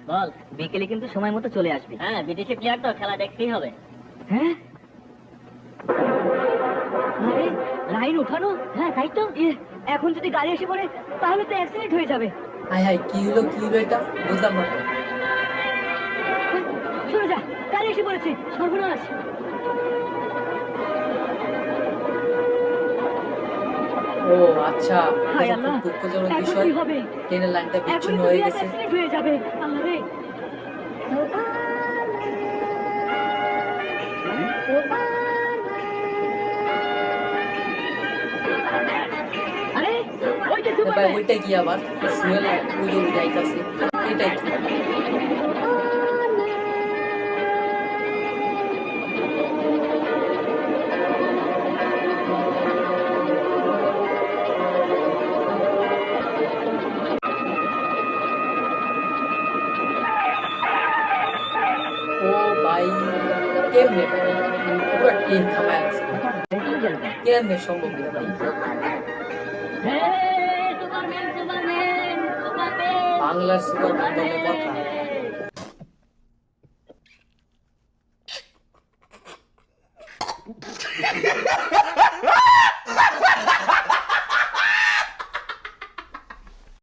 বল। বিকেলে কিন্তু সময় মতো চলে আসবি। হ্যাঁ, বিদেশি প্লেয়ার তো, খেলা দেখতেই হবে। হ্যাঁ, আরে লাইন উঠানো। হ্যাঁ, তাই তো। এখন যদি গাড়ি এসে পড়ে তাহলে তো অ্যাক্সিডেন্ট হয়ে যাবে। হাই হাই, কি হলো এটা বুঝলাম না তো। শুনে যা, গাড়ি এসে পড়েছে, সর্বনাশ। ও আচ্ছা, হায় এটা তো আল্লাহ, খুব দুঃখজনক এখন বিষয়। কি হবে? ট্রেনের লাইনটা এখন বিচ্ছিন্ন তো হয়ে বিরাট গেছে। অ্যাক্সিডেন্ট হয়ে যাবে। আল্লাহ রে। আরে ওই যে ভাই সুপারম্যান। ওইটা কি আবার ফুয়েল উড়ে উড়ে যাইতাছে, এটাই কি? ও ভাই, কেমনে এটা ভাই? পুরো ট্রেন থামায় আছে, কেমনে সম্ভব এটা ভাই? Superman, Superman, Superman. বাংলার সুপারম্যান বলে কথা।